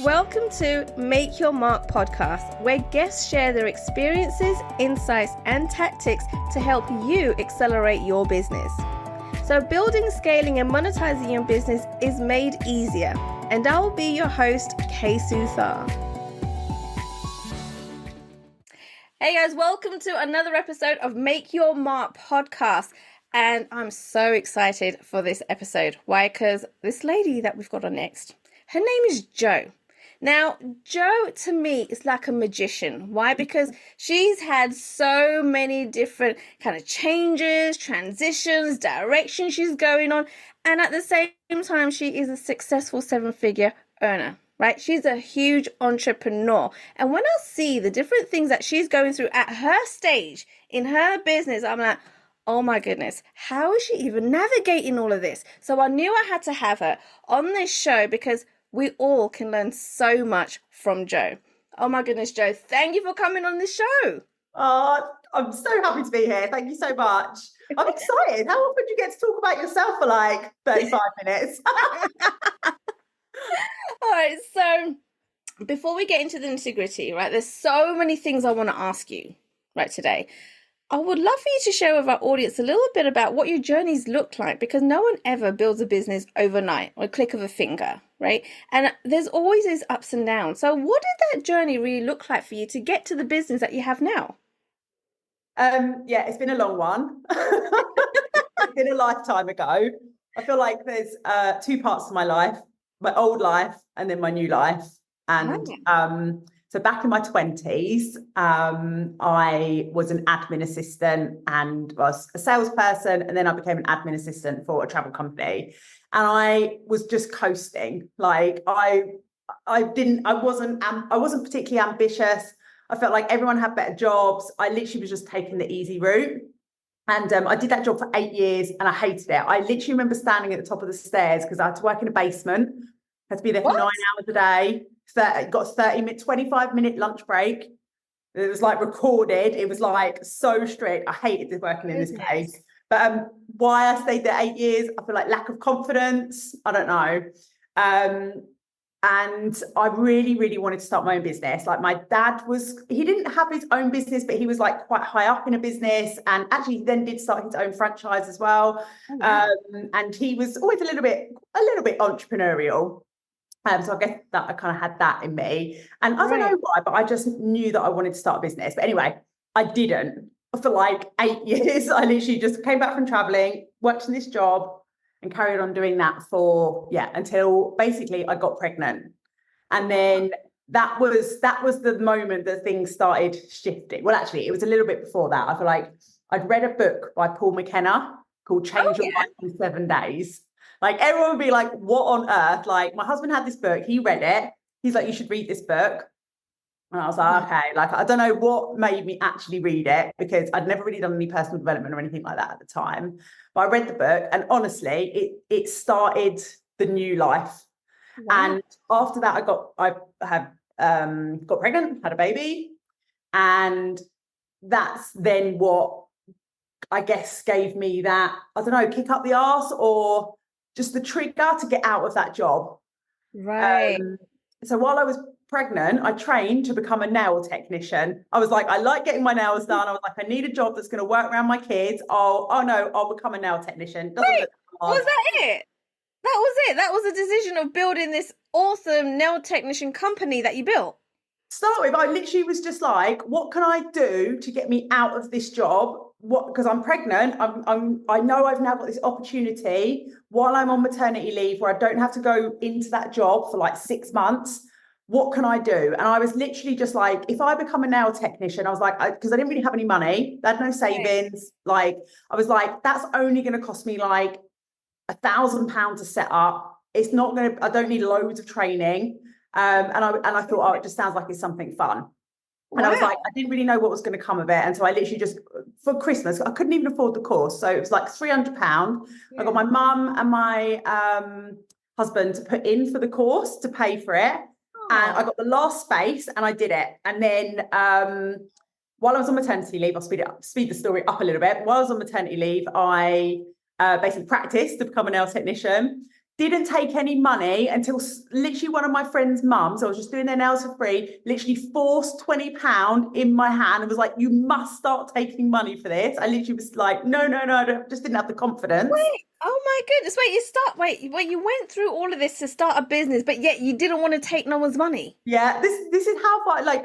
Welcome to Make Your Mark podcast, where guests share their experiences, insights, and tactics to help you accelerate your business. So building, scaling, and monetizing your business is made easier. And I will be your host, Suthar. Hey guys, welcome to another episode of Make Your Mark podcast. And I'm so excited for this episode. Why? Because this lady that we've got on next, her name is Jo. Now, Jo to me is like a magician. Why? Because she's had so many different kind of changes, transitions, directions she's going on. And at the same time, she is a successful seven-figure earner, right? She's a huge entrepreneur. And when I see the different things that she's going through at her stage in her business, I'm like, oh my goodness, how is she even navigating all of this? So I knew I had to have her on this show because we all can learn so much from Jo. Oh my goodness, Jo, thank you for coming on this show. Oh, I'm so happy to be here. Thank you so much. I'm excited. How often do you get to talk about yourself for like 35 minutes? All right, so before we get into the nitty-gritty, right, there's so many things I want to ask you, right, today. I would love for you to share with our audience a little bit about what your journeys look like, because no one ever builds a business overnight or a click of a finger, right? And there's always these ups and downs. So what did that journey really look like for you to get to the business that you have now? Yeah, it's been a long one. It's been a lifetime ago. I feel like there's two parts to my life, my old life and then my new life. And so back in my 20s, I was an admin assistant and was a salesperson. And then I became an admin assistant for a travel company. And I was just coasting. Like I wasn't particularly ambitious. I felt like everyone had better jobs. I literally was just taking the easy route. And I did that job for 8 years and I hated it. I literally remember standing at the top of the stairs because I had to work in a basement. I had to be there for 9 hours a day. Got a 25-minute lunch break. It was like recorded. It was like so strict. I hated working in this place. But why I stayed there 8 years, I feel like lack of confidence. I don't know. And I really, really wanted to start my own business. Like my dad he didn't have his own business, but he was like quite high up in a business. And actually he then did start his own franchise as well. Oh, wow. And he was always a little bit entrepreneurial. So I guess that I kind of had that in me. And I don't know why, but I just knew that I wanted to start a business. But anyway, I didn't. For like 8 years, I literally just came back from traveling, worked in this job and carried on doing that until basically I got pregnant. And then that was the moment that things started shifting. Well, actually, it was a little bit before that. I feel like I'd read a book by Paul McKenna called Change Your Life in 7 Days. Like everyone would be like, what on earth? Like my husband had this book, he read it. He's like, you should read this book. And I was like, okay, like, I don't know what made me actually read it because I'd never really done any personal development or anything like that at the time. But I read the book and honestly, it started the new life. Wow. And after that, I got pregnant, had a baby. And that's then what I guess gave me that, I don't know, kick up the arse or just the trigger to get out of that job. Right. So while I was pregnant, I trained to become a nail technician. I was like, I like getting my nails done. I was like, I need a job that's going to work around my kids. I'll become a nail technician. Was that it? That was it. That was a decision of building this awesome nail technician company that you built. Start with, I literally was just like, what can I do to get me out of this job? Because I'm pregnant, I know I've now got this opportunity while I'm on maternity leave where I don't have to go into that job for like 6 months. What can I do? And I was literally just like, if I become a nail technician, I was like, because I didn't really have any money, I had no savings. Like, I was like, that's only going to cost me like £1,000 to set up. It's not going to, I don't need loads of training. And I thought, it just sounds like it's something fun. And I was like, I didn't really know what was going to come of it. And so I literally just, for Christmas, I couldn't even afford the course. So it was like £300. Yeah. I got my mum and my husband to put in for the course to pay for it. Oh. And I got the last space and I did it. And then while I was on maternity leave, I'll speed the story up a little bit. While I was on maternity leave, I basically practiced to become a nail technician. didn't take any money until literally one of my friend's mums, I was just doing their nails for free, literally forced £20 in my hand and was like, you must start taking money for this. I literally was like, no, I just didn't have the confidence. Wait, oh my goodness. Wait, you went through all of this to start a business, but yet you didn't want to take no one's money. Yeah, this is how far, like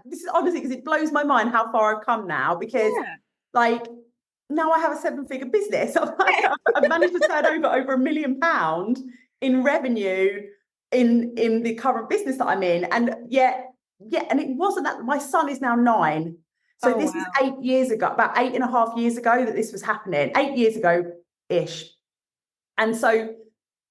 this is honestly, because it blows my mind how far I've come now, because Yeah. like now I have a 7-figure business. I've managed to turn over £1 million in revenue in the current business that I'm in. And and it wasn't that. My son is now 9. So this is 8 years ago, about 8.5 years ago that this was happening, 8 years ago ish. And so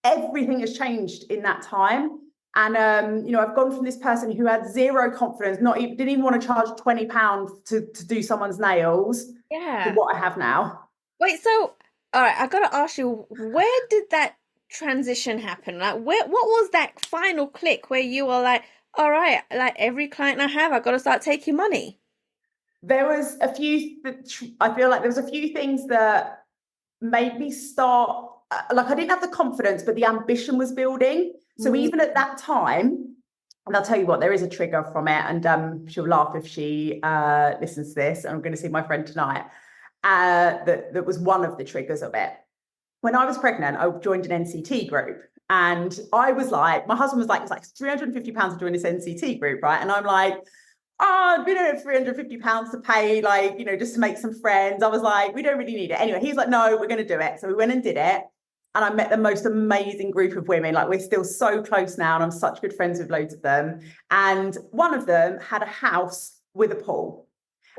everything has changed in that time. And I've gone from this person who had zero confidence, didn't even want to charge £20 to do someone's nails, to what I have now. Wait, so all right, I gotta ask you, where did that transition happen? Like, what was that final click where you were like, all right, like every client I have, I gotta start taking money? There was a few. I feel like there was a few things that made me start. Like I didn't have the confidence, but the ambition was building. So even at that time, and I'll tell you what, there is a trigger from it, and she'll laugh if she listens to this. And I'm going to see my friend tonight. That was one of the triggers of it. When I was pregnant, I joined an NCT group, and I was like, my husband was like, it's like £350 to join this NCT group, right? And I'm like, oh, we don't have £350 to pay, like, just to make some friends. I was like, we don't really need it. Anyway, he's like, no, we're going to do it. So we went and did it. And I met the most amazing group of women. Like, we're still so close now, and I'm such good friends with loads of them. And one of them had a house with a pool.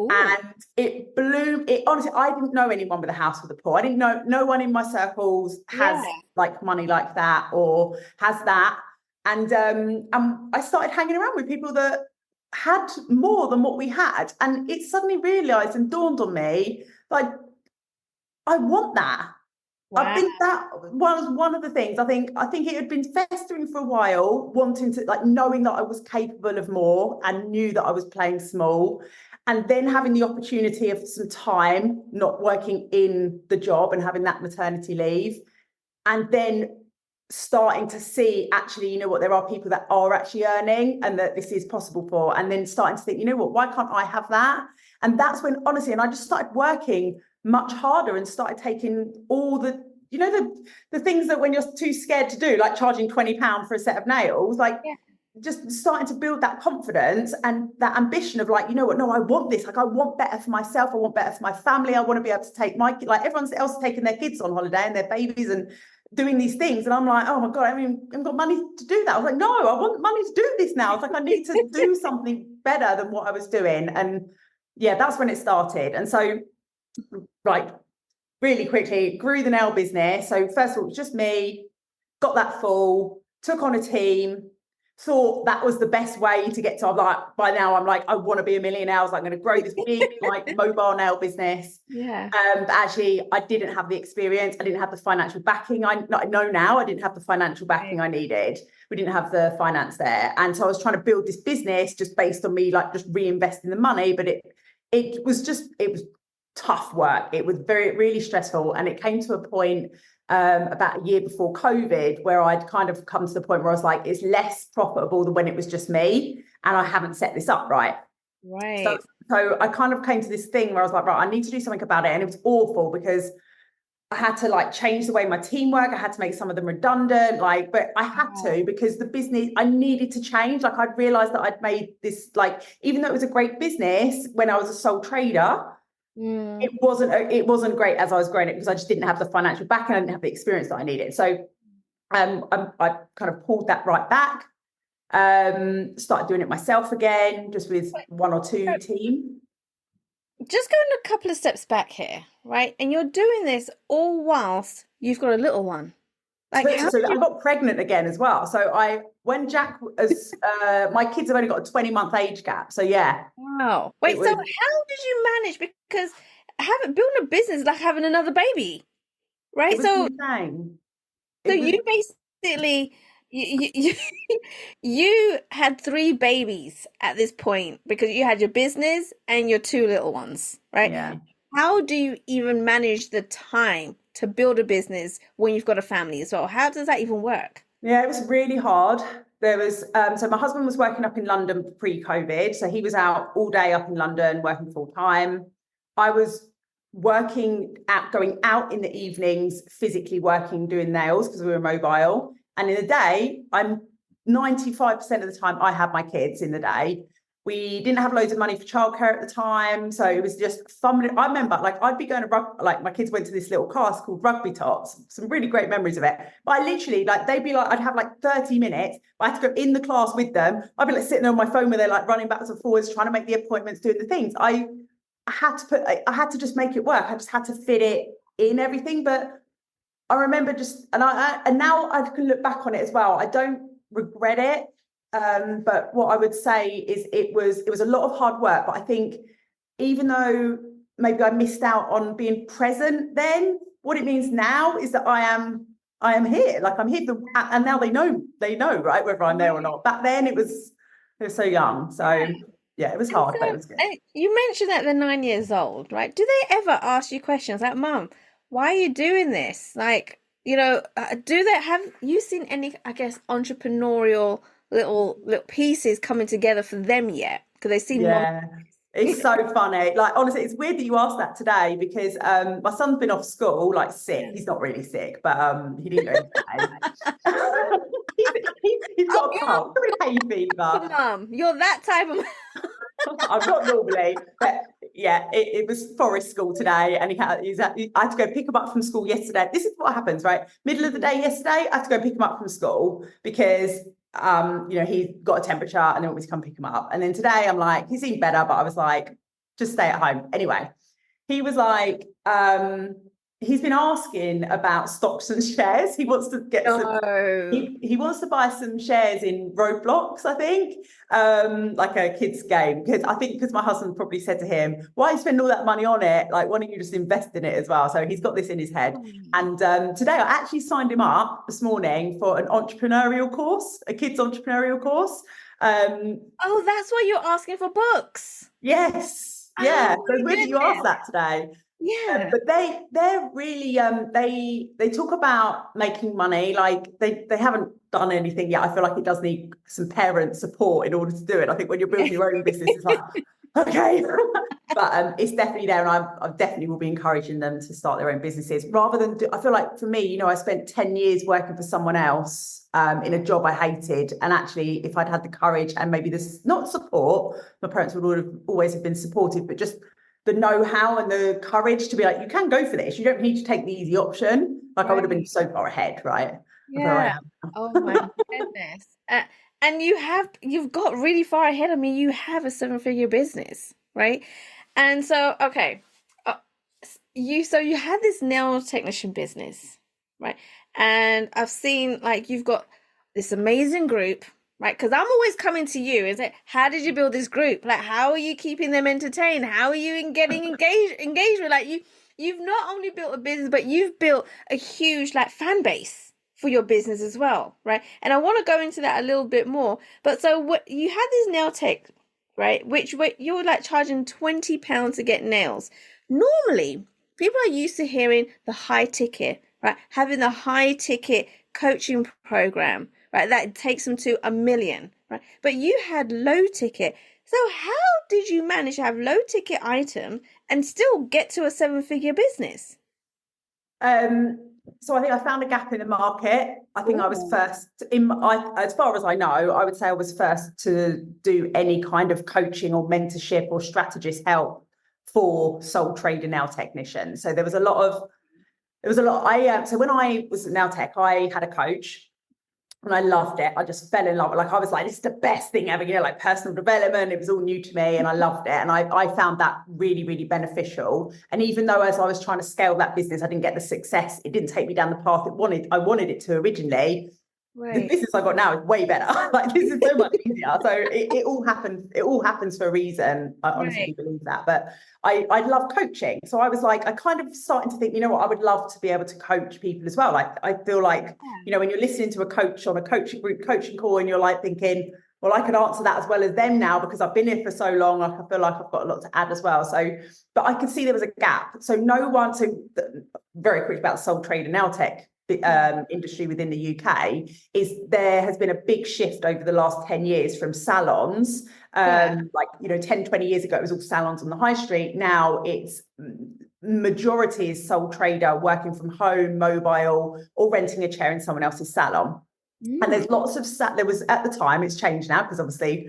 Ooh. And it blew it. Honestly, I didn't know anyone with a house with a pool. I didn't know, no one in my circles has like money like that or has that. And I started hanging around with people that had more than what we had. And it suddenly realized and dawned on me, like, I want that. Wow. I think that was one of the things. I think it had been festering for a while, wanting to, like, knowing that I was capable of more and knew that I was playing small. And then having the opportunity of some time not working in the job and having that maternity leave. And then starting to see, actually, there are people that are actually earning and that this is possible for. And then starting to think, why can't I have that? And that's when, honestly, and I just started working much harder and started taking all the things that when you're too scared to do, like charging £20 for a set of nails, just starting to build that confidence and that ambition of, like, no, I want this. Like, I want better for myself. I want better for my family. I want to be able to take my, like, everyone else is taking their kids on holiday and their babies and doing these things. And I'm like, oh my God, I haven't got money to do that. I was like, no, I want money to do this now. It's like, I need to do something better than what I was doing. And that's when it started. And so, like, really quickly grew the nail business. So first of all, it was just me, got that full, took on a team, thought that was the best way to get to, I'm like, by now I'm like, I want to be a millionaire. I was like, I'm going to grow this big, like, mobile nail business. But actually I didn't have the experience. I didn't have the financial backing. I know now I didn't have the financial backing I needed. We didn't have the finance there. And so I was trying to build this business just based on me, like, just reinvesting the money. But it was tough work. It was really stressful. And it came to a point about a year before COVID where I'd kind of come to the point where I was like, it's less profitable than when it was just me, and I haven't set this up right. So I kind of came to this thing where I was like, right, I need to do something about it. And it was awful because I had to, like, change the way my team work. I had to make some of them redundant, like, but I had to, because the business, I needed to change. Like, I'd realized that I'd made this, like, even though it was a great business when I was a sole trader, it wasn't great as I was growing it, because I just didn't have the financial backing. I didn't have the experience that I needed. So I kind of pulled that right back, started doing it myself again, just with one or two team. Just going a couple of steps back here, right? And you're doing this all whilst you've got a little one. Like, so I got pregnant again as well. So when Jack was, my kids have only got a 20-month age gap. So Wow. Wait, so how did you manage? Because building a business is like having another baby, right? So you basically you had 3 babies at this point, because you had your business and your 2 little ones, right? Yeah. How do you even manage the time to build a business when you've got a family as well? How does that even work? Yeah, it was really hard. There was so my husband was working up in London pre-COVID, so he was out all day up in London working full time. I was going out in the evenings, physically working, doing nails because we were mobile. And in the day, I'm 95% of the time I had my kids in the day. We didn't have loads of money for childcare at the time, so it was just fun. I remember, like, I'd be going to like my kids went to this little class called Rugby Tops. Some really great memories of it. But I literally, like, they'd be like, I'd have like 30 minutes. I had to go in the class with them. I'd be like sitting on my phone where they're like running backwards and forwards, trying to make the appointments, doing the things. I had to just make it work. I just had to fit it in everything. But I remember and now I can look back on it as well. I don't regret it. But what I would say is it was a lot of hard work. But I think even though maybe I missed out on being present then, what it means now is that I am here. Like, I'm here and now they know, right, whether I'm there or not. Back then it was so young. So yeah, it was hard, but it was good. And you mentioned that they're 9 years old, right? Do they ever ask you questions like, Mum, why are you doing this? Like, have you seen any, I guess, entrepreneurial little pieces coming together for them yet? Because they seem it's so funny. Like, honestly, it's weird that you asked that today because my son's been off school, like, sick. He's not really sick, but he didn't go today. he's got a cold, hay fever. Mum, you're that type of. I'm not normally, but yeah, it was Forest School today, and I had to go pick him up from school yesterday. This is what happens, right? Middle of the day yesterday, I had to go pick him up from school because he got a temperature and they want me to come pick him up. And then today I'm like, he's eating better, but I was like, just stay at home. Anyway, he was like, he's been asking about stocks and shares. He wants to get he wants to buy some shares in Roblox, I think, like a kid's game. Because my husband probably said to him, why are you spending all that money on it? Like, why don't you just invest in it as well? So he's got this in his head. And today I actually signed him up this morning for an entrepreneurial course, a kids entrepreneurial course. Oh, that's why you're asking for books. Yes. Yeah. So where did you ask that today? Yeah, but they're really they talk about making money. Like, they haven't done anything yet. I feel like it does need some parent support in order to do it. I think when you're building your own business, it's like, okay. But it's definitely there, and I definitely will be encouraging them to start their own businesses rather than I feel like for me, I spent 10 years working for someone else in a job I hated, and actually if I'd had the courage and maybe this, not support, my parents would always have been supportive, but just the know-how and the courage to be like, you can go for this. You don't need to take the easy option. Like, I would have been so far ahead, right? Yeah. Oh my goodness. And you've got really far ahead. I mean, you have a 7-figure business, right? And so, okay, you had this nail technician business, right? And I've seen, like, you've got this amazing group. Right, because I'm always coming to you and say, how did you build this group? Like, how are you keeping them entertained? How are you getting engagement? Like, you've not only built a business, but you've built a huge, like, fan base for your business as well, right? And I want to go into that a little bit more. But so what you had this nail tech, right? Which you're like charging £20 to get nails. Normally, people are used to hearing the high ticket, right? Having the high ticket coaching program, right? That takes them to $1 million, right? But you had low ticket. So how did you manage to have low ticket item and still get to a 7-figure business? So I think I found a gap in the market. I think I was first as far as I know, I would say I was first to do any kind of coaching or mentorship or strategist help for sole trader nail technicians. So there was a lot. So when I was at Nail Tech, I had a coach. And I loved it. I just fell in love. Like, I was like, this is the best thing ever, like personal development. It was all new to me and I loved it. And I found that really, really beneficial. And even though as I was trying to scale that business, I didn't get the success, it didn't take me down the path I wanted it to originally. Right. The business I got now is way better. Like, this is so much easier. So it all happens for a reason. I honestly believe that. But I love coaching. So I was like, I kind of starting to think, I would love to be able to coach people as well. Like, I feel like, when you're listening to a coach on a coaching group, coaching call, and you're like thinking, well, I can answer that as well as them now because I've been here for so long. Like, I feel like I've got a lot to add as well. So, but I could see there was a gap. So very quick about the sole trader nail tech industry within the UK is there has been a big shift over the last 10 years from salons. Like, 10, 20 years ago, it was all salons on the high street. Now it's majority is sole trader working from home, mobile, or renting a chair in someone else's salon. And there's lots of there was at the time, it's changed now because obviously,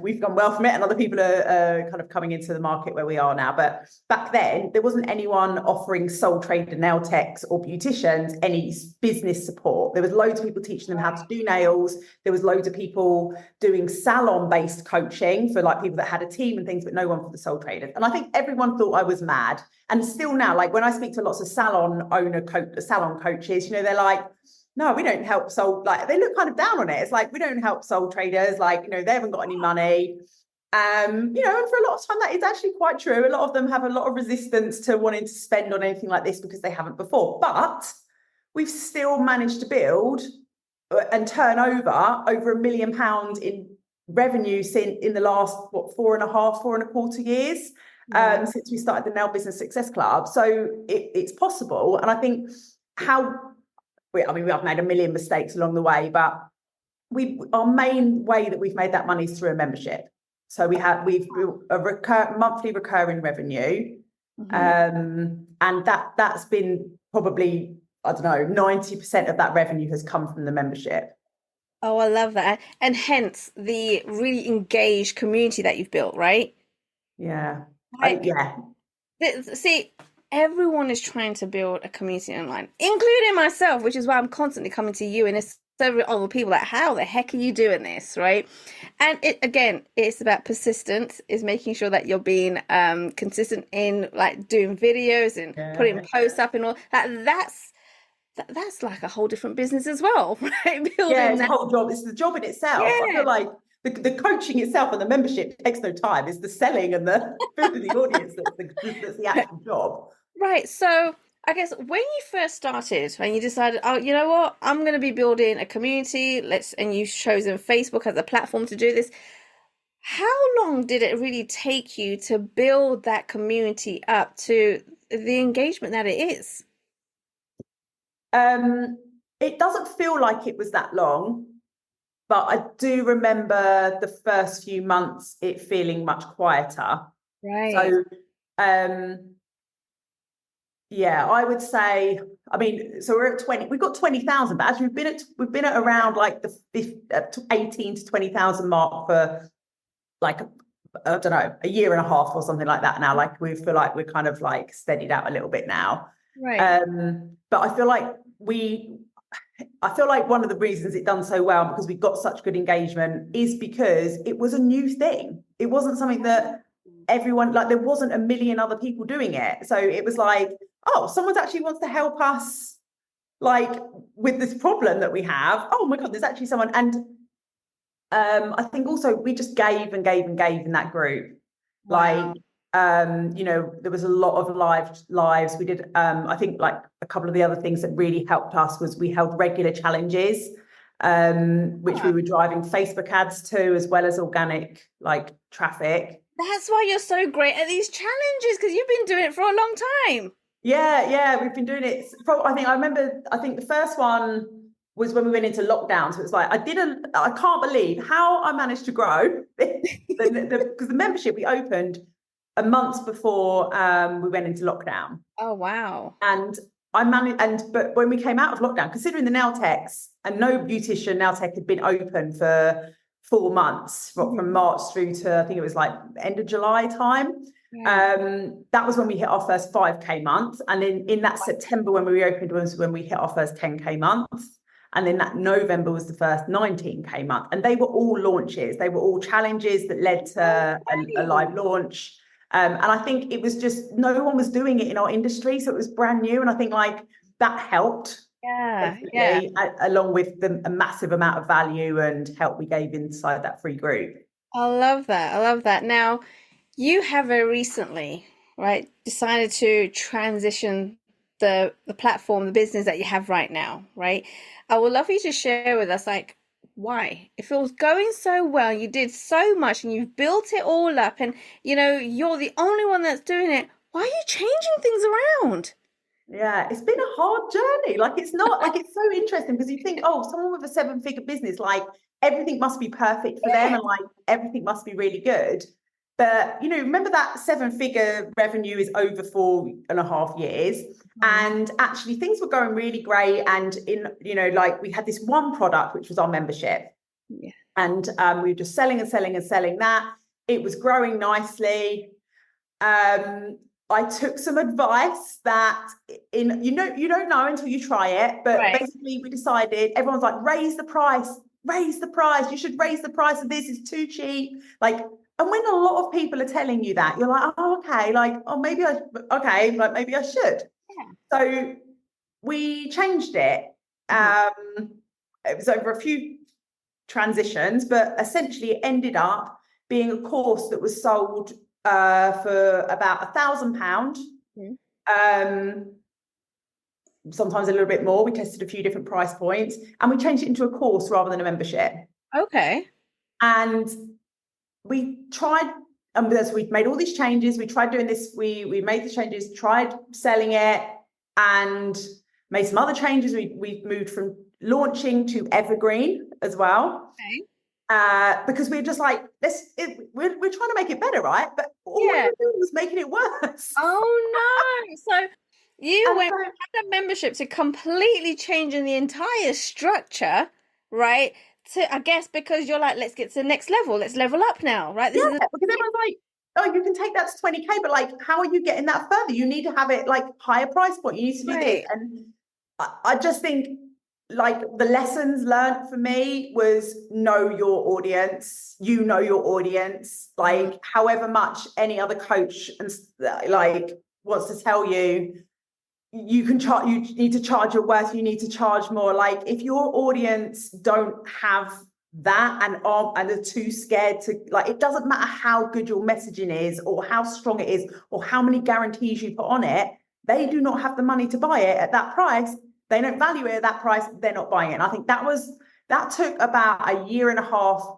we've gone well from it and other people are kind of coming into the market where we are now. But back then, there wasn't anyone offering sole trader nail techs or beauticians any business support. There was loads of people teaching them how to do nails. There was loads of people doing salon-based coaching for like people that had a team and things, but no one for the sole traders. And I think everyone thought I was mad. And still now, like when I speak to lots of salon coaches, they're like, no, we don't help they look kind of down on it. It's like, we don't help sole traders, they haven't got any money. And for a lot of time, that is actually quite true. A lot of them have a lot of resistance to wanting to spend on anything like this because they haven't before. But we've still managed to build and turn over £1 million in revenue in the last, 4.25 years since we started the Nail Business Success Club. So it's possible. And I think we have made a million mistakes along the way, but our main way that we've made that money is through a membership. So we've built a monthly recurring revenue, and that's been probably 90% of that revenue has come from the membership. Oh, I love that, and hence the really engaged community that you've built, right? Yeah, yeah. See, everyone is trying to build a community online, including myself, which is why I'm constantly coming to you and it's several other people like, how the heck are you doing this, right? And it's about persistence, is making sure that you're being consistent in like doing videos and putting posts up and all that. That's like a whole different business as well, right? It's a whole job. It's the job in itself. I feel like the coaching itself and the membership takes no time. It's the selling and the building the audience that's the actual job. Right. So I guess when you first started, when you decided, oh, you know what, I'm going to be building a community, and you've chosen Facebook as a platform to do this. How long did it really take you to build that community up to the engagement that it is? It doesn't feel like it was that long, but I do remember the first few months it feeling much quieter. Right. So, I would say, so we're at 20, we've got 20,000, but actually we've been at around like the 18 to 20,000 mark for like, I don't know, a year and a half or something like that now. Like we feel like we're kind of like steadied out a little bit now. Right. But I feel like one of the reasons it done so well, because we got such good engagement, is because it was a new thing. It wasn't something that everyone, like there wasn't a million other people doing it. So it was like, oh, someone actually wants to help us like with this problem that we have. Oh my God, there's actually someone. And I think also we just gave and gave and gave in that group. Wow. There was a lot of lives. We did, I think like a couple of the other things that really helped us was we held regular challenges, which we were driving Facebook ads to, as well as organic like traffic. That's why you're so great at these challenges, because you've been doing it for a long time. Yeah, we've been doing it. I think the first one was when we went into lockdown. So it's like, I can't believe how I managed to grow because the membership we opened a month before we went into lockdown. Oh, wow. And but when we came out of lockdown, considering the nail techs and no beautician nail tech had been open for 4 months, from March through to, I think it was like end of July time. Yeah. That was when we hit our first 5K month. And then in that September when we reopened was when we hit our first 10K month. And then that November was the first 19K month. And they were all launches. They were all challenges that led to a live launch. And I think it was just, no one was doing it in our industry. So it was brand new. And I think like that helped. Yeah. Along with a massive amount of value and help we gave inside that free group. I love that. Now, you have very recently, right, decided to transition the platform, the business that you have right now, right? I would love you to share with us, like, Why? If it was going so well, you did so much and you've built it all up and you're the only one that's doing it, why are you changing things around? Yeah, it's been a hard journey. Like, it's not like, it's so interesting because you think, oh, someone with a 7-figure business, like everything must be perfect for them and like everything must be really good. But, remember that 7-figure revenue is over 4.5 years. And actually things were going really great. And like we had this one product, which was our membership. Yeah. And we were just selling and selling and selling that. It was growing nicely. I took some advice that you don't know until you try it, but basically we decided, everyone's like, raise the price, you should raise the price of this, is too cheap. Like, and when a lot of people are telling you that, you're like, oh, okay, like, oh, maybe I should. Yeah. So we changed it. It was over a few transitions, but essentially it ended up being a course that was sold for about £1,000. Sometimes a little bit more. We tested a few different price points and we changed it into a course rather than a membership. Okay. And we tried, and so we made all these changes. We tried doing this. We made the changes, tried selling it, and made some other changes. We moved from launching to evergreen as well. Okay. Because we're just like, we're trying to make it better, right? But all we were doing was making it worse. Oh no! So you went from a membership to completely changing the entire structure, right? To, I guess, because you're like, let's get to the next level. Let's level up now, right? Because everyone's like, oh, you can take that to 20K, but like, how are you getting that further? You need to have it like higher price point. You need to do this. And I just think, like, the lessons learned for me was know your audience. Like, however much any other coach and like wants to tell you, you need to charge your worth. You need to charge more. Like, if your audience don't have that and are too scared to, like, it doesn't matter how good your messaging is or how strong it is or how many guarantees you put on it, they do not have the money to buy it at that price. They don't value it at that price, they're not buying it. And I think that took about 1.5 years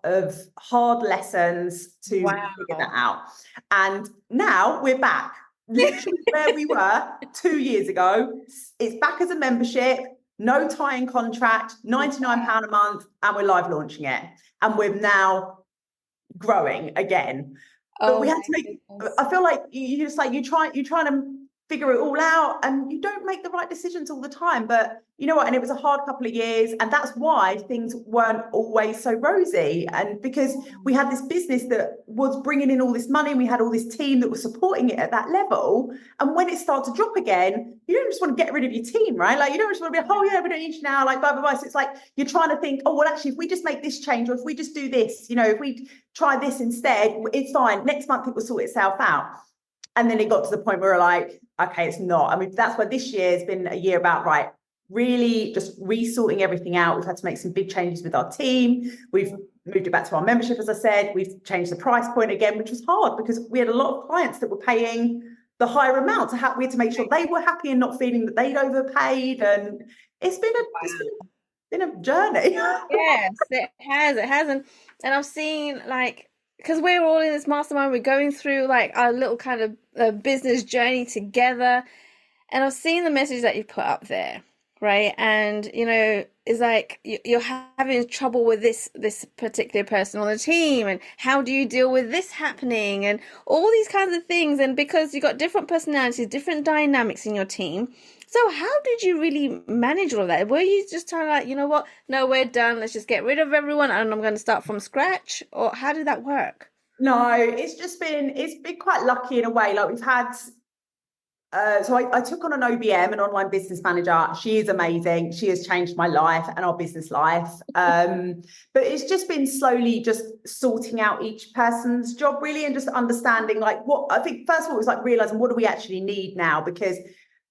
of hard lessons to figure that out. And now we're back, literally where we were 2 years ago. It's back as a membership, no tie-in contract, £99 a month, and we're live launching it. And we're now growing again. But we had to make, I feel like you just like, you're trying to figure it all out and you don't make the right decisions all the time. But you know what? And it was a hard couple of years. And that's why things weren't always so rosy. And because we had this business that was bringing in all this money and we had all this team that was supporting it at that level. And when it started to drop again, you don't just want to get rid of your team, right? Like, you don't just want to be like, oh yeah, we don't need you now, like blah, blah, blah. So it's like, you're trying to think, oh, well, actually, if we just make this change, or if we just do this, if we try this instead, it's fine. Next month it will sort itself out. And then it got to the point where we're like, okay, it's not. I mean, that's why this year has been a year about, right, really just resorting everything out. We've had to make some big changes with our team. We've moved it back to our membership, as I said. We've changed the price point again, which was hard because we had a lot of clients that were paying the higher amount. We had to make sure they were happy and not feeling that they'd overpaid. And it's been a journey. Yes, it has. And I've seen, like, because we're all in this mastermind, we're going through like our little kind of business journey together. And I've seen the message that you put up there, right? And, it's like you're having trouble with this particular person on the team. And how do you deal with this happening? And all these kinds of things. And because you've got different personalities, different dynamics in your team. So how did you really manage all of that? Were you just trying to like, you know what? No, we're done. Let's just get rid of everyone and I'm going to start from scratch? Or how did that work? No, it's been quite lucky in a way. Like, we've had, so I took on an OBM, an online business manager. She is amazing. She has changed my life and our business life. But it's just been slowly just sorting out each person's job really, and just understanding like what I think first of all was like realizing what do we actually need now, because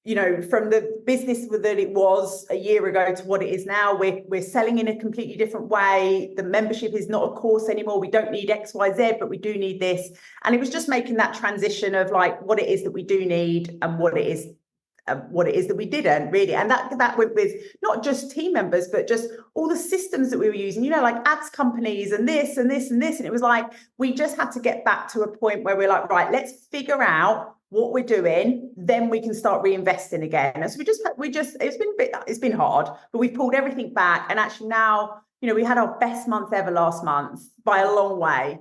from the business that it was a year ago to what it is now, we're selling in a completely different way. The membership is not a course anymore. We don't need XYZ, but we do need this. And it was just making that transition of like what it is that we do need and what it is what it is that we didn't really. And that went with not just team members, but just all the systems that we were using, like ads companies and this and this and this. And it was like, we just had to get back to a point where we're like, right, let's figure out what we're doing, then we can start reinvesting again. And so it's been hard, but we've pulled everything back. And actually now, we had our best month ever last month by a long way.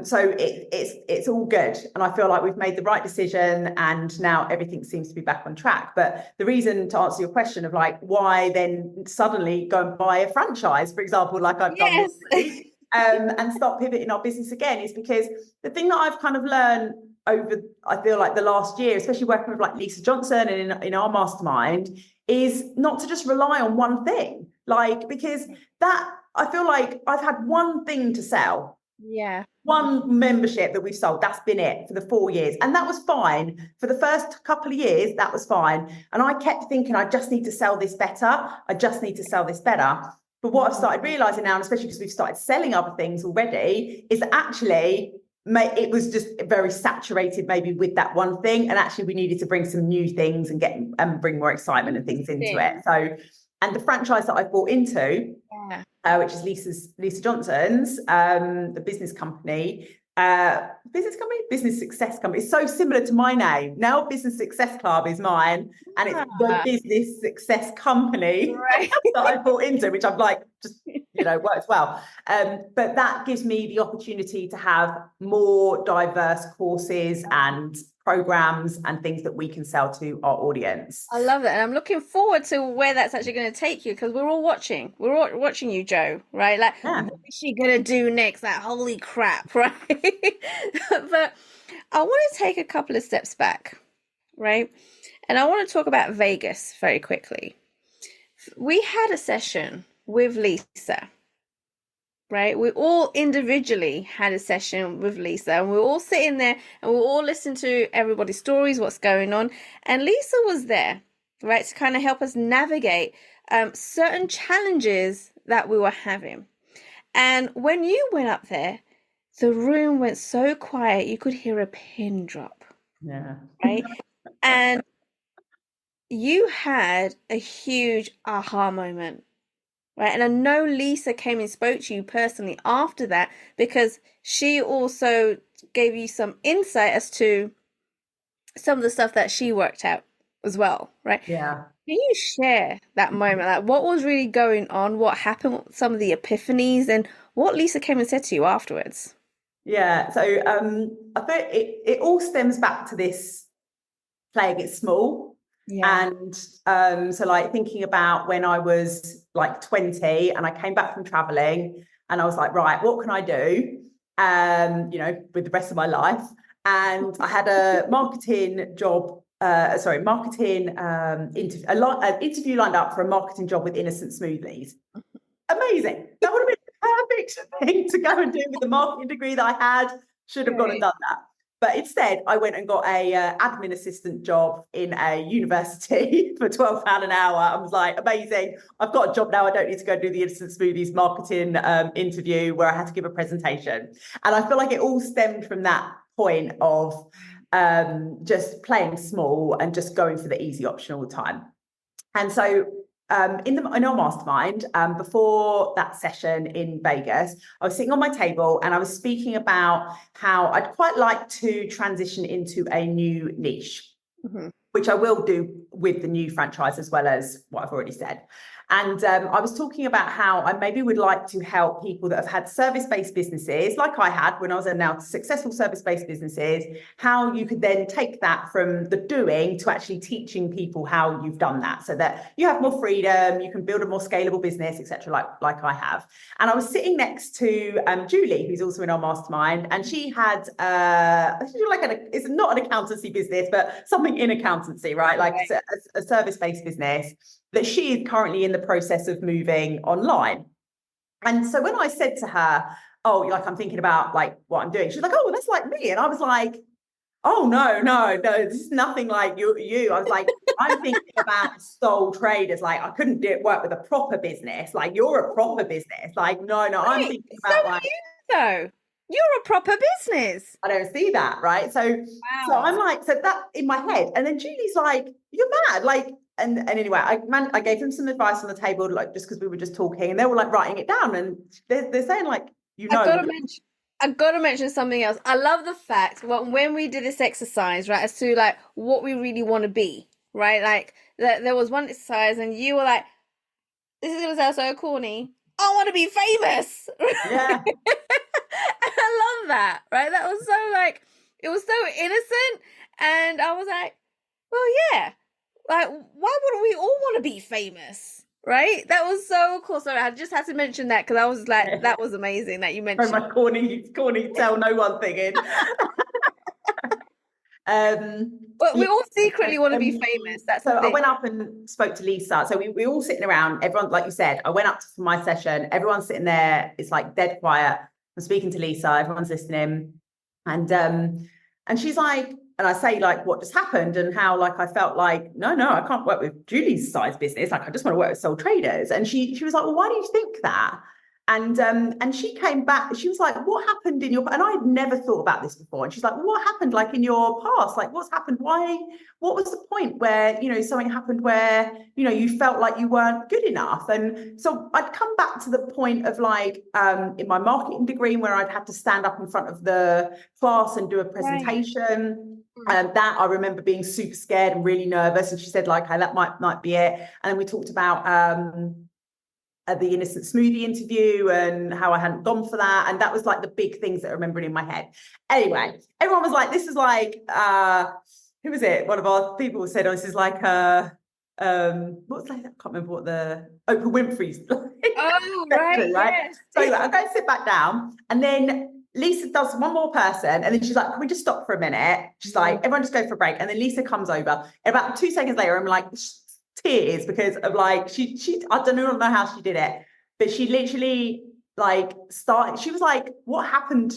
So it's all good. And I feel like we've made the right decision and now everything seems to be back on track. But the reason, to answer your question of like, why then suddenly go and buy a franchise, for example, like I've done recently, and start pivoting our business again, is because the thing that I've kind of learned over, I feel like the last year, especially working with like Lisa Johnson and in our mastermind, is not to just rely on one thing. Like, because that, I feel like I've had one thing to sell. Yeah. One membership that we've sold, that's been it for the 4 years. And that was fine. For the first couple of years, that was fine. And I kept thinking, I just need to sell this better. I just need to sell this better. But what I've started realizing now, and especially because we've started selling other things already, is that actually it was just very saturated maybe with that one thing. And actually we needed to bring some new things and bring more excitement and things into it. So, and the franchise that I've bought into, which is Lisa Johnson's, the business success company. It's so similar to my name. Now Business Success Club is mine, and it's the business success company that I bought into, which I'm like, just, works well. But that gives me the opportunity to have more diverse courses and programs and things that we can sell to our audience. I love that. And I'm looking forward to where that's actually going to take you, because we're all watching you, Jo, right? Like, what is she going to do next? Like, holy crap, right? But I want to take a couple of steps back, right? And I want to talk about Vegas very quickly. We had a session with Lisa, right? We all individually had a session with Lisa, and we were all sitting there and we all listened to everybody's stories, what's going on. And Lisa was there, right, to kind of help us navigate certain challenges that we were having. And when you went up there, the room went so quiet, you could hear a pin drop. Yeah. Right. And you had a huge aha moment. Right. And I know Lisa came and spoke to you personally after that, because she also gave you some insight as to some of the stuff that she worked out as well. Right. Yeah. Can you share that moment? Like, what was really going on? What happened? Some of the epiphanies, and what Lisa came and said to you afterwards? Yeah. So I think it all stems back to this playing it small. Yeah. And so like thinking about when I was like 20 and I came back from traveling and I was like, right, what can I do, with the rest of my life? And I had a marketing job, interview lined up for a marketing job with Innocent Smoothies. Amazing. That would have been the perfect thing to go and do with the marketing degree that I had. Should have gone and done that. But instead, I went and got a admin assistant job in a university for £12 an hour. I was like, amazing. I've got a job now. I don't need to go do the Instant Smoothies marketing interview where I had to give a presentation. And I feel like it all stemmed from that point of just playing small and just going for the easy option all the time. And so in our mastermind, before that session in Vegas, I was sitting on my table and I was speaking about how I'd quite like to transition into a new niche, which I will do with the new franchise as well as what I've already said. And I was talking about how I maybe would like to help people that have had service-based businesses, like I had when I was in now successful service-based businesses, how you could then take that from the doing to actually teaching people how you've done that, so that you have more freedom, you can build a more scalable business, etc., like I have. And I was sitting next to Julie, who's also in our mastermind, and she had it's not an accountancy business, but something in accountancy, right? Like a service-based business that she is currently in the process of moving online. And so when I said to her, oh, like I'm thinking about like what I'm doing, she's like, oh, that's like me. And I was like, oh, no, this is nothing like you. I was like, I'm thinking about sole traders. Like I couldn't work with a proper business. Like you're a proper business. Like, no, I'm thinking about like. So You're a proper business. I don't see that, right? So Wow. I'm like, so that in my head, and then Julie's like, you're mad, like, and anyway, I gave them some advice on the table, like just because we were just talking, and they were like writing it down, and they're saying like, I've got to mention. I've got to mention something else. I love the fact when we did this exercise, right, as to like what we really want to be, right? Like there was one exercise, and you were like, "This is gonna sound so corny. I want to be famous." yeah. I love that, right? That was so like it was so innocent, and I was like, "Well, yeah, like why wouldn't we all want to be famous?" Right? That was so cool. So I just had to mention that because I was like, that was amazing that you Very mentioned. much corny, tell no one thing in. But we Yeah, all secretly want to be um, famous. That's so the I thing. went up and spoke to Lisa. So we all sitting around, everyone, like you said, I went up for my session, everyone's sitting there, it's like dead quiet. I'm speaking to Lisa, everyone's listening. And she's like, and I say like what just happened and how like I felt like, no, I can't work with Julie's size business. Like I just want to work with sole traders. And she was like, well, why do you think that? And she came back, she was like, what happened in your, and I'd never thought about this before. And she's like, what happened like in your past? Like what's happened? What was the point where, something happened where, you felt like you weren't good enough? And so I'd come back to the point of like, in my marketing degree where I'd had to stand up in front of the class and do a Right. presentation. That I remember being super scared and really nervous. And she said like, hey, that might be it. And then we talked about, the innocent smoothie interview and how I hadn't gone for that. And that was like the big things that I remembered in my head. Anyway, everyone was like, this is like, who was it? One of our people said, oh, this is like, what's like, I can't remember what the Oprah Winfrey's Oh, right. right? Yes. So anyway, I go and sit back down and then Lisa does one more person and then she's like, can we just stop for a minute? She's like, everyone just go for a break. And then Lisa comes over. And about 2 seconds later, I'm like, tears because of like she I don't know how she did it, but she literally like started. She was like, "What happened?"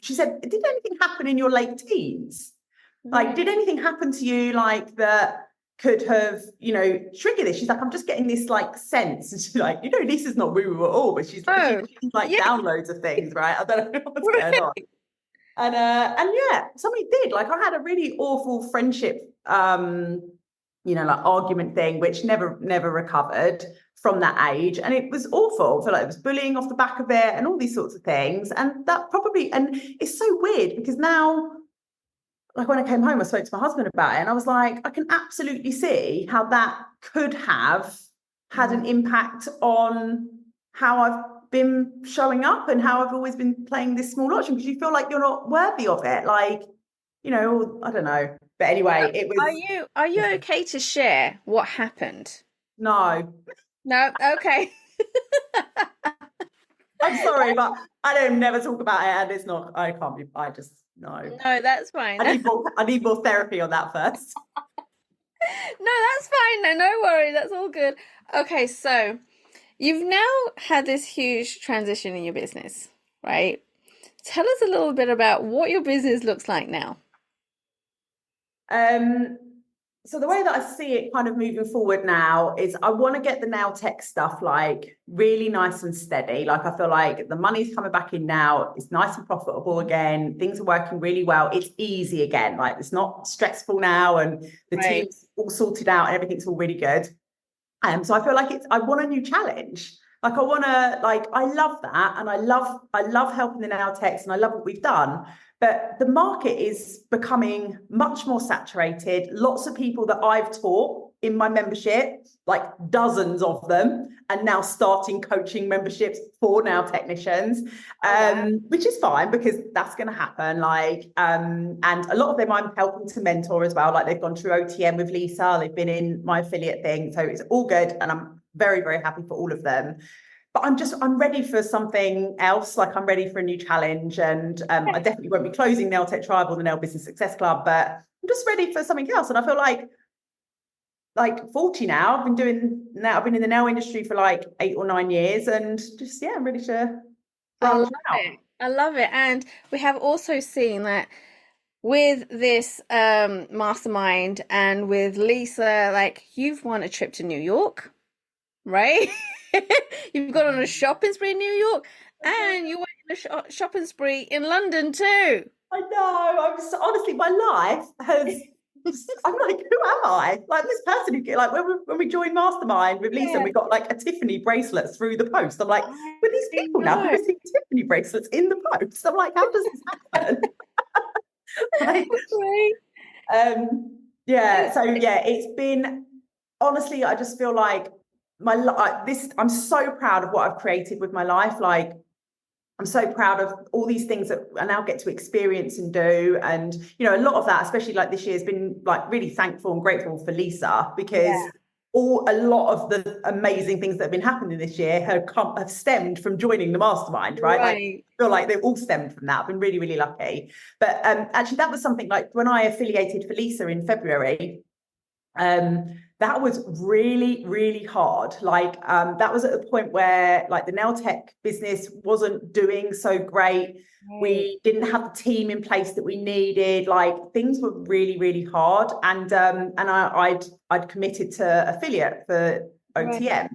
She said, "Did anything happen in your late teens? Like, did anything happen to you like that could have triggered this?" She's like, "I'm just getting this like sense." And she's like, Lisa's not woo-woo at all, but she's Oh, like yeah. downloads of things, right? I don't know what's going on. And yeah, somebody did. Like I had a really awful friendship like argument thing, which never recovered from that age. And it was awful. I feel like it was bullying off the back of it and all these sorts of things. And it's so weird because now, like when I came home, I spoke to my husband about it and I was like, I can absolutely see how that could have had an impact on how I've been showing up and how I've always been playing this small option because you feel like you're not worthy of it. Like, I don't know. But anyway, it was. Are you okay to share what happened? No, No? Okay. I'm sorry, but I don't never talk about it, and it's not. I can't be. I just no. No, that's fine. I need more therapy on that first. No, that's fine. No worry. That's all good. Okay, so you've now had this huge transition in your business, right? Tell us a little bit about what your business looks like now. So the way that I see it kind of moving forward now is I want to get the nail tech stuff like really nice and steady. Like I feel like the money's coming back in now. It's nice and profitable again. Things are working really well. It's easy again. Like it's not stressful now and the Right. team's all sorted out and everything's all really good. So I feel like I want a new challenge. Like I want to, like, I love that. And I love helping the nail techs and I love what we've done. But the market is becoming much more saturated. Lots of people that I've taught in my membership, like dozens of them, and now starting coaching memberships for nail technicians, which is fine because that's going to happen. Like, and a lot of them I'm helping to mentor as well. Like they've gone through OTM with Lisa, they've been in my affiliate thing. So it's all good. And I'm very, very happy for all of them. But I'm ready for something else. Like I'm ready for a new challenge. And I definitely won't be closing Nail Tech Tribe or the Nail Business Success Club, but I'm just ready for something else. And I feel like 40 now. I've been in the nail industry for like 8 or 9 years and just, yeah, I'm ready to branch out. I love it. And we have also seen that with this mastermind and with Lisa, like you've won a trip to New York, right? You've gone on a shopping spree in New York and you went a shopping spree in London too. I know. Honestly, my life has. I'm like, who am I? Like this person who like when we joined Mastermind with Lisa, Yeah. we got like a Tiffany bracelet through the post. I'm like, with these I people now who know. receive Tiffany bracelets in the post. I'm like, how does this happen? Like, Right. yeah. So yeah, it's been honestly, I just feel like I'm so proud of what I've created with my life. Like I'm so proud of all these things that I now get to experience and do. And, a lot of that, especially like this year, has been like really thankful and grateful for Lisa, because a lot of the amazing things that have been happening this year have stemmed from joining the mastermind, right? Like, I feel like they've all stemmed from that. I've been really, really lucky. But actually, that was something like when I affiliated for Lisa in February, that was really, really hard. Like, that was at a point where like the nail tech business wasn't doing so great. We didn't have the team in place that we needed. Like things were really, really hard. And I'd committed to affiliate for OTM.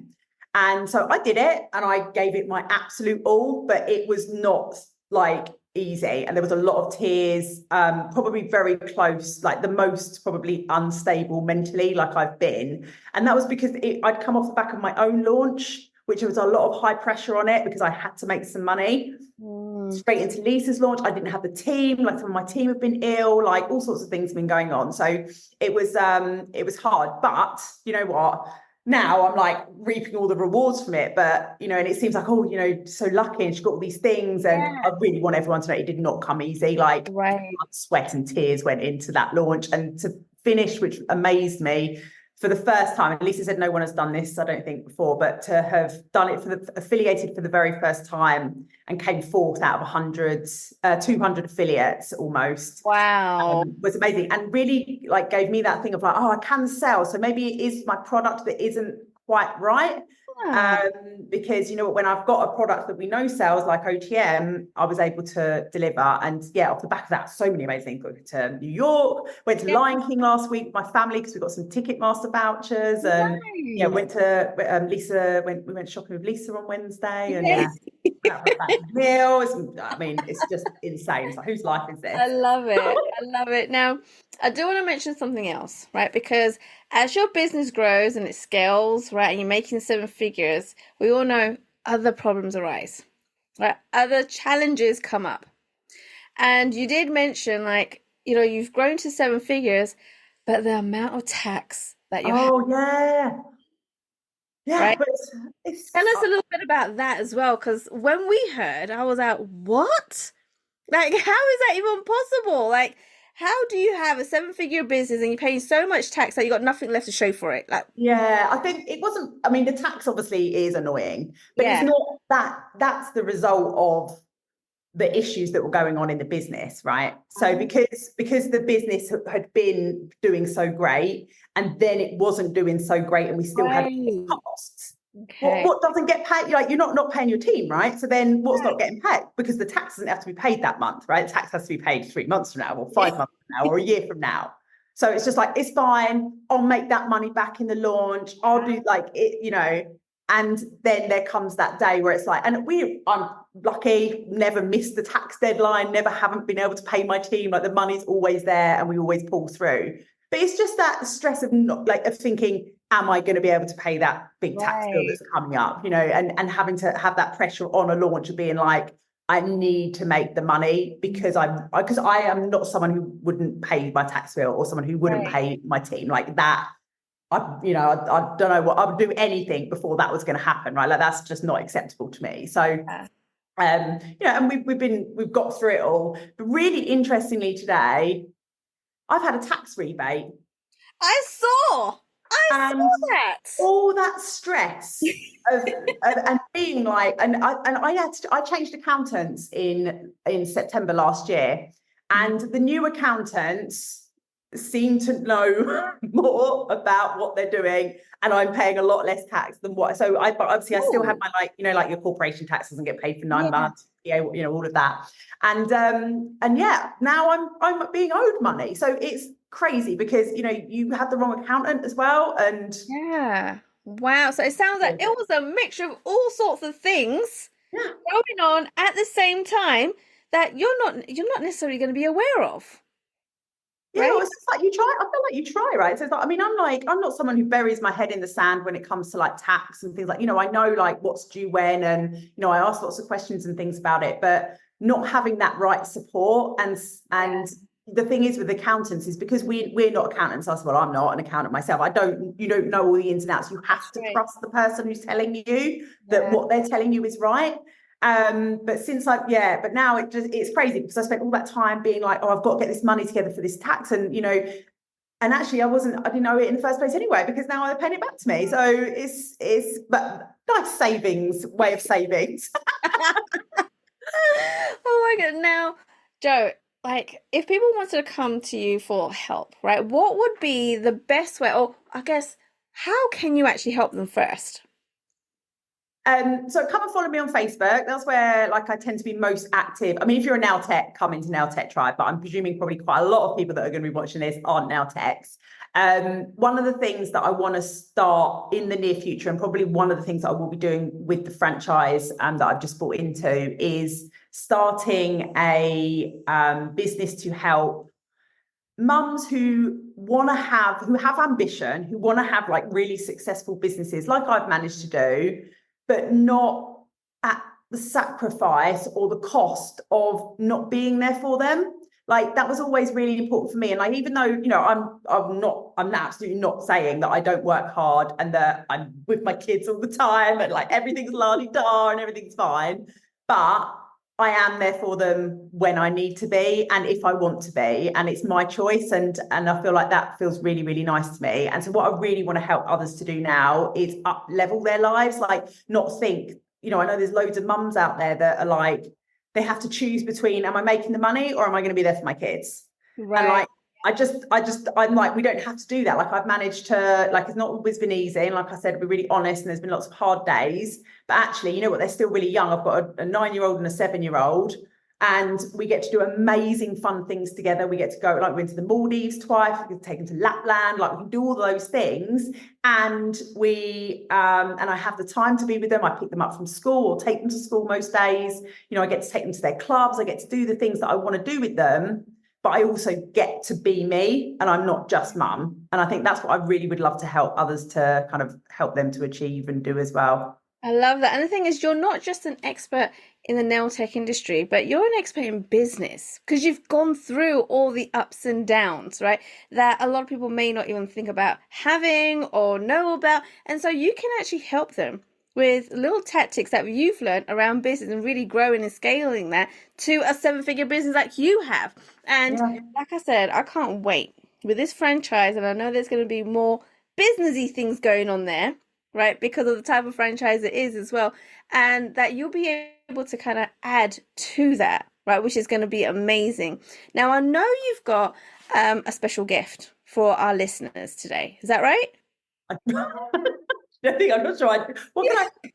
And so I did it and I gave it my absolute all, but it was not like easy, and there was a lot of tears, probably very close, like the most probably unstable mentally like I've been. And that was because I'd come off the back of my own launch, which was a lot of high pressure on it because I had to make some money. Straight into Lisa's launch, I didn't have the team, like some of my team have been ill, like all sorts of things have been going on. So it was hard, but you know what, now I'm like reaping all the rewards from it. But and it seems like, so lucky, and she got all these things. And I really want everyone to know it did not come easy. Like sweat and tears went into that launch, and to finish, which amazed me, for the first time. And Lisa said no one has done this, I don't think, before, but to have done it affiliated for the very first time and came fourth out of 200 affiliates almost. Wow. Was amazing, and really like gave me that thing of like, oh, I can sell. So maybe it is my product that isn't quite right. Because when I've got a product that we know sells, like OTM, I was able to deliver. And off the back of that, so many amazing things. Went to New York, went to Lion King last week with my family because we got some Ticketmaster vouchers, and went to we went shopping with Lisa on Wednesday, and meals. I mean, it's just insane. It's like, whose life is this? I love it. I love it. Now, I do want to mention something else, right? Because as your business grows and it scales, right, and you're making 7 figures, we all know other problems arise, right? Other challenges come up. And you did mention, like, you've grown to 7 figures, but the amount of tax that you have. Right? But tell us a little bit about that as well, because when we heard, I was like, what? Like, how is that even possible? Like, how do you have a 7-figure business and you're paying so much tax that you got nothing left to show for it? Like, I think it wasn't. I mean, the tax obviously is annoying, but it's not that. That's the result of the issues that were going on in the business, right? So because the business had been doing so great, and then it wasn't doing so great, and we still had costs. What doesn't get paid? Like, you're not paying your team, right? So then what's not getting paid? Because the tax doesn't have to be paid that month, right? The tax has to be paid 3 months from now, or 5 months from now, or a year from now. So it's just like, it's fine. I'll make that money back in the launch. I'll do like it, and then there comes that day where it's like, and I'm lucky, never missed the tax deadline, never haven't been able to pay my team. Like, the money's always there and we always pull through. But it's just that stress of of thinking, am I going to be able to pay that big tax bill that's coming up, and having to have that pressure on a launch of being like, I need to make the money because I am not someone who wouldn't pay my tax bill, or someone who wouldn't pay my team like that. I don't know what I would do anything before that was going to happen, right? Like, that's just not acceptable to me. So, and we've got through it all. But really interestingly today, I've had a tax rebate. I saw that. All that stress of and being like, and I changed accountants in September last year, and the new accountants seem to know more about what they're doing, and I'm paying a lot less tax than what. So but obviously I still have my like your corporation tax doesn't get paid for 9 months, all of that, and now I'm being owed money. So it's crazy because you had the wrong accountant as well, and wow. So it sounds like it was a mixture of all sorts of things. going on at the same time that you're not necessarily going to be aware of, Yeah, right? it's just like you try. I feel like you try, right? So it's like, I mean, I'm not someone who buries my head in the sand when it comes to like tax and things like, I know like what's due when, and I ask lots of questions and things about it, but not having that right support. And the thing is with accountants is because we're not accountants. Well, I'm not an accountant myself. You don't know all the ins and outs. You have to trust the person who's telling you that what they're telling you is right. But now it's crazy because I spent all that time being like, oh, I've got to get this money together for this tax. And, and actually I didn't know it in the first place anyway, because now they're paying it back to me. So but nice way of savings. Oh my God. Now, Joe, like if people wanted to come to you for help, right? What would be the best way, or I guess, how can you actually help them first? So come and follow me on Facebook. That's where like I tend to be most active. I mean, if you're a Now Tech, come into Now Tech Tribe, but I'm presuming probably quite a lot of people that are going to be watching this aren't Now Techs. One of the things that I want to start in the near future, and probably one of the things that I will be doing with the franchise that I've just bought into, is starting a business to help mums who have ambition, who want to have like really successful businesses like I've managed to do, but not at the sacrifice or the cost of not being there for them. Like that was always really important for me. And like, even though, I'm absolutely not saying that I don't work hard and that I'm with my kids all the time and like everything's la-di-da and everything's fine, but I am there for them when I need to be and if I want to be, and it's my choice. And I feel like that feels really, really nice to me. And so what I really want to help others to do now is up level their lives, like not think, I know there's loads of mums out there that are like, they have to choose between, am I making the money or am I going to be there for my kids? Right. And like, I'm like, we don't have to do that. Like I've managed to, like, it's not always been easy. And like I said, we're really honest and there's been lots of hard days, but actually, you know what? They're still really young. I've got a 9-year-old and a 7-year-old, and we get to do amazing fun things together. We get to go, like we went to the Maldives twice, we can take them to Lapland, like we can do all those things. And and I have the time to be with them. I pick them up from school or take them to school most days. I get to take them to their clubs. I get to do the things that I want to do with them. But I also get to be me, and I'm not just mum. And I think that's what I really would love to help others to kind of help them to achieve and do as well. I love that. And the thing is, you're not just an expert in the nail tech industry, but you're an expert in business because you've gone through all the ups and downs, right? That a lot of people may not even think about having or know about. And so you can actually help them with little tactics that you've learned around business and really growing and scaling that to a 7-figure business like you have. And like I said, I can't wait with this franchise. And I know there's going to be more businessy things going on there, right? Because of the type of franchise it is as well. And that you'll be able to kind of add to that, right? Which is going to be amazing. Now, I know you've got a special gift for our listeners today. Is that right? I'm not sure.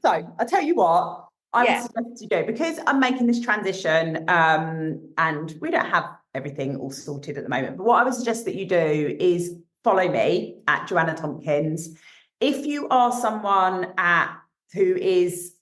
So I'll tell you what I would suggest you do, because I'm making this transition and we don't have everything all sorted at the moment. But what I would suggest that you do is follow me at Joanna Tompkins. If you are someone who is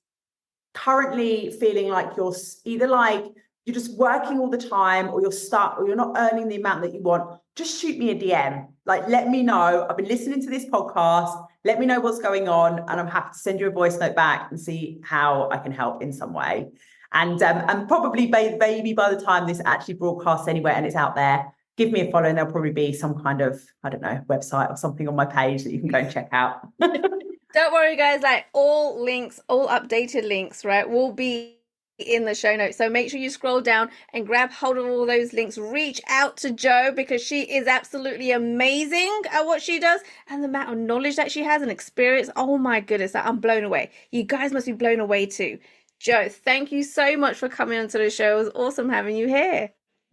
currently feeling like you're either like you're just working all the time or you're stuck or you're not earning the amount that you want, just shoot me a DM. Like, let me know. I've been listening to this podcast. Let me know what's going on. And I'm happy to send you a voice note back and see how I can help in some way. And probably maybe by the time this actually broadcasts anywhere and it's out there, give me a follow and there'll probably be some kind of, I don't know, website or something on my page that you can go and check out. Don't worry, guys. Like all links, all updated links, right, will be in the show notes. So make sure you scroll down and grab hold of all those links. Reach out to Jo because she is absolutely amazing at what she does, and the amount of knowledge that she has and experience. Oh my goodness, I'm blown away. You guys must be blown away too. Jo, thank you so much for coming onto the show. It was awesome having you here.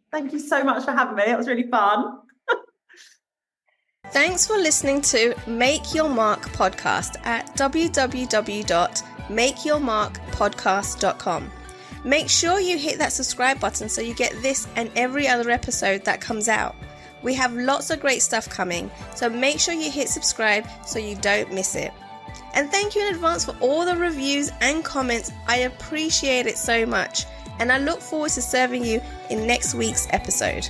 Thank you so much for having me. It was really fun. Thanks for listening to Make Your Mark podcast at www.makeyourmarkpodcast.com. Make sure you hit that subscribe button so you get this and every other episode that comes out. We have lots of great stuff coming, so make sure you hit subscribe so you don't miss it. And thank you in advance for all the reviews and comments. I appreciate it so much. And I look forward to serving you in next week's episode.